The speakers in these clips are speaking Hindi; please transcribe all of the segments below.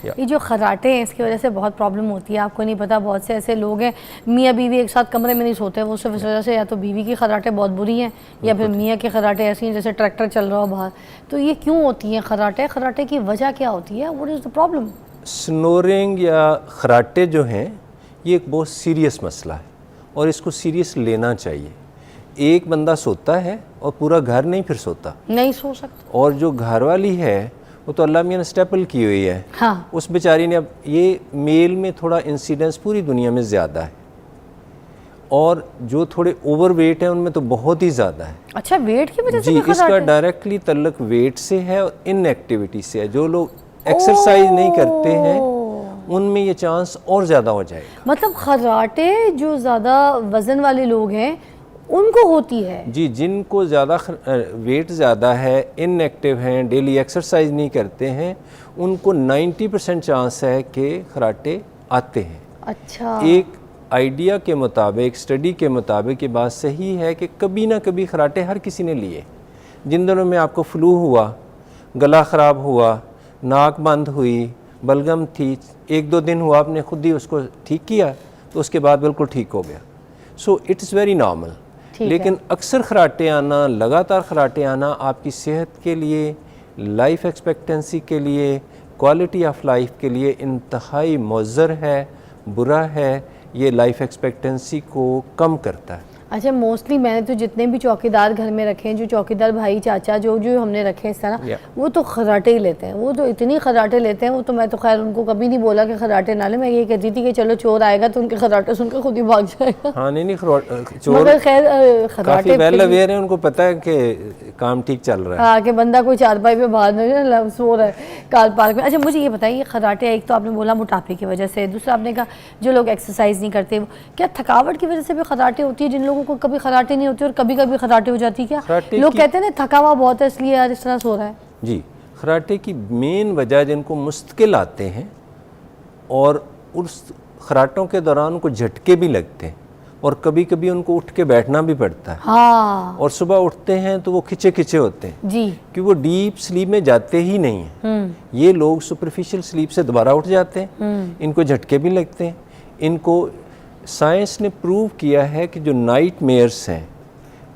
ये जो खर्राटे हैं इसकी वजह से बहुत प्रॉब्लम होती है, आपको नहीं पता। बहुत से ऐसे लोग हैं मियाँ बीवी एक साथ कमरे में नहीं सोते, वो सिर्फ इस वजह से या तो बीवी की खर्राटे बहुत बुरी हैं या फिर मियाँ के खर्राटे ऐसी हैं जैसे ट्रैक्टर चल रहा हो बाहर। तो ये क्यों होती हैं खर्राटे? खर्राटे की वजह क्या होती है? What is the problem? Snoring या खर्राटे जो हैं ये एक बहुत सीरियस मसला है और इसको सीरियस लेना चाहिए। एक बंदा सोता है और पूरा घर नहीं फिर सोता, नहीं सो सकता। और जो घर वाली है वो तो अल्लाह मियाँ ने स्टेपल की हुई है। हाँ। उस बेचारी ने, अब ये मेल में थोड़ा इंसिडेंस पूरी दुनिया में ज़्यादा है और जो थोड़े ओवर वेट हैं उनमें तो बहुत ही ज़्यादा है। अच्छा, वेट की वजह से जी, भी इसका खर्राटे? डायरेक्टली तल्लक वेट से है और इनएक्टिविटी से है। जो लोग एक्सरसाइज नहीं करते हैं उनमें ये चांस और ज़्यादा हो जाएगा। मतलब खर्राटे जो ज़्यादा वज़न वाले लोग हैं उनको होती है? जी, जिनको ज़्यादा वेट ज़्यादा है, इनएक्टिव हैं, डेली एक्सरसाइज नहीं करते हैं, उनको 90% चांस है कि खर्राटे आते हैं। अच्छा। एक आइडिया के मुताबिक, स्टडी के मुताबिक ये बात सही है कि कभी ना कभी खर्राटे हर किसी ने लिए। जिन दिनों में आपको फ्लू हुआ, गला ख़राब हुआ, नाक बंद हुई, बलगम थी, 1-2 दिन हुआ, आपने खुद ही उसको ठीक किया तो उसके बाद बिल्कुल ठीक हो गया। So it's very normal. लेकिन अक्सर खर्राटे आना, लगातार खर्राटे आना आपकी सेहत के लिए, लाइफ एक्सपेक्टेंसी के लिए, क्वालिटी ऑफ लाइफ के लिए इंतहाई मुज़र है, बुरा है। ये लाइफ एक्सपेक्टेंसी को कम करता है। अच्छा, मोस्टली मैंने तो जितने भी चौकीदार घर में रखे हैं, जो चौकीदार भाई चाचा जो जो हमने रखे हैं इस तरह, वो तो खर्राटे ही लेते हैं। वो तो इतनी खर्राटे लेते हैं, वो तो मैं तो खैर उनको कभी नहीं बोला कि खर्राटे ना ले। मैं ये कहती थी कि चलो चोर आएगा तो उनके खर्राटे सुनकर खुद ही भाग जाएगा। हाँ, नहीं चोर मगर खैर खर्राटे वेल अवेयर है, उनको पता है कि काम ठीक चल रहा है। हाँ, कि बंदा कोई चारपाई पे बाहर नहीं सो रहा है कार पार्क में। अच्छा, मुझे ये बताइए, खर्राटे एक तो आपने बोला मोटापे की वजह से, दूसरा आपने कहा जो लोग एक्सरसाइज नहीं करते, क्या थकावट की वजह से भी खर्राटे होती है? जिन लोगों को कभी खर्राटे नहीं होती और कभी कभी खर्राटे हो जाती है, क्या लोग कहते हैं ना थका हुआ बहुत है इसलिए यार इस तरह सो रहा है? जी, खर्राटे की मेन वजह जिनको मुश्किल आते हैं और उस खर्राटों के दौरान उनको झटके भी लगते हैं और कभी कभी उनको उठ के बैठना भी पड़ता है। हाँ। और सुबह उठते हैं तो वो खिंचे खिंचे होते हैं जी, कि वो डीप स्लीप में जाते ही नहीं हैं। ये लोग सुपरफिशियल स्लीप से दोबारा उठ जाते हैं, इनको झटके भी लगते हैं। इनको साइंस ने प्रूव किया है कि जो नाइट मेयर्स हैं,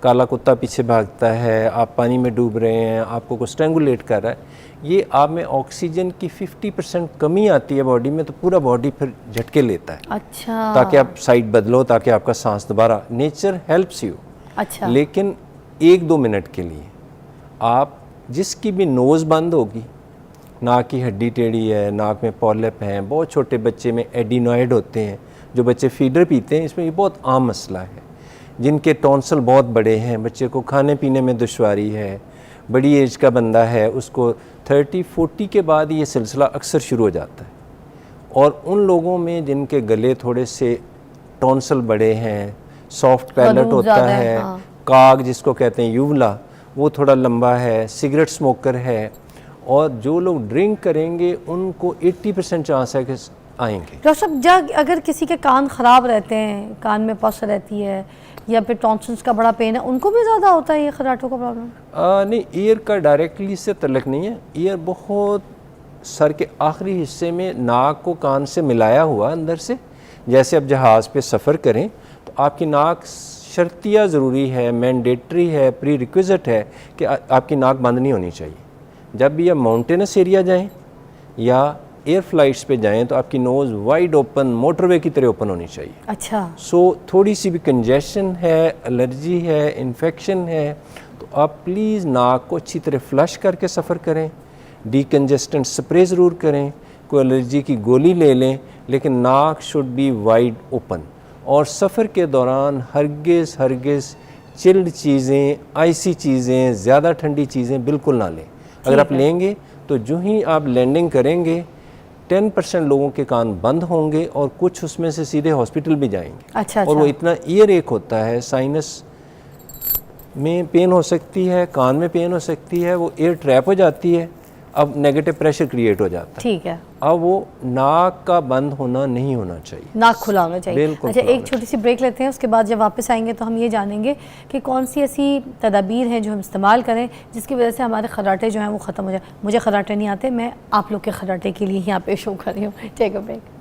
काला कुत्ता पीछे भागता है, आप पानी में डूब रहे हैं, आपको को स्ट्रेंगुलेट कर रहा है, ये आप में ऑक्सीजन की 50% कमी आती है बॉडी में, तो पूरा बॉडी फिर झटके लेता है। अच्छा। ताकि आप साइड बदलो, ताकि आपका सांस दोबारा, नेचर हेल्प्स यू। अच्छा। लेकिन 1-2 मिनट के लिए आप, जिसकी भी नोज़ बंद होगी, नाक की हड्डी टेढ़ी है, नाक में पॉलिप हैं, बहुत छोटे बच्चे में एडिनॉइड होते हैं, जो बच्चे फीडर पीते हैं, इसमें ये बहुत आम मसला है। जिनके टॉन्सल बहुत बड़े हैं, बच्चे को खाने पीने में दुश्वारी है, बड़ी एज का बंदा है, उसको 30-40 के बाद ये सिलसिला अक्सर शुरू हो जाता है। और उन लोगों में जिनके गले थोड़े से टॉन्सल बड़े हैं, सॉफ्ट पैलेट होता है, हाँ। काग जिसको कहते हैं, यूवला, वो थोड़ा लंबा है, सिगरेट स्मोकर है, और जो लोग ड्रिंक करेंगे उनको 80% चांस है कि आएंगे। डॉक्टर साहब, जब अगर किसी के कान ख़राब रहते हैं, कान में पस रहती है या फिर टॉन्सिल्स का बड़ा पेन है, उनको भी ज़्यादा होता है ये खर्राटों का प्रॉब्लम? नहीं, ईयर का डायरेक्टली से तल्लक नहीं है। ईयर बहुत सर के आखिरी हिस्से में नाक को कान से मिलाया हुआ अंदर से। जैसे अब जहाज़ पे सफ़र करें तो आपकी नाक शर्तिया ज़रूरी है, मैंडेटरी है, प्री रिक्विज़िट है कि आपकी नाक बंद नहीं होनी चाहिए। जब भी आप माउंटेनस एरिया जाएँ या एयर फ्लाइट्स पे जाएं तो आपकी नोज़ वाइड ओपन, मोटरवे की तरह ओपन होनी चाहिए। अच्छा। सो थोड़ी सी भी कंजेशन है, एलर्जी है, इन्फेक्शन है, तो आप प्लीज़ नाक को अच्छी तरह फ्लश करके सफ़र करें, डीकंजेस्टेंट स्प्रे ज़रूर करें, कोई एलर्जी की गोली ले लें, लेकिन नाक शुड बी वाइड ओपन। और सफ़र के दौरान हरगिज़ चिल्ड चीज़ें, आइसी चीज़ें, ज़्यादा ठंडी चीज़ें बिल्कुल ना लें। अगर आप लेंगे तो जो ही आप लैंडिंग करेंगे 10% लोगों के कान बंद होंगे और कुछ उसमें से सीधे हॉस्पिटल भी जाएंगे। अच्छा। और वो इतना ईयर एक होता है, साइनस में पेन हो सकती है, कान में पेन हो सकती है, वो एयर ट्रैप हो जाती है, अब नेगेटिव प्रेशर क्रिएट हो जाता है। ठीक है, अब वो नाक का बंद होना नहीं होना चाहिए, नाक खुला होना चाहिए। बिल्कुल अच्छा, खुला एक छोटी सी ब्रेक लेते हैं, उसके बाद जब वापस आएंगे तो हम ये जानेंगे कि कौन सी ऐसी तदाबीर हैं जो हम इस्तेमाल करें जिसकी वजह से हमारे खर्राटे जो हैं वो ख़त्म हो जाए। मुझे खर्राटे नहीं आते, मैं आप लोग के खर्राटे के लिए यहाँ पे शो कर रही हूँ। Take a break.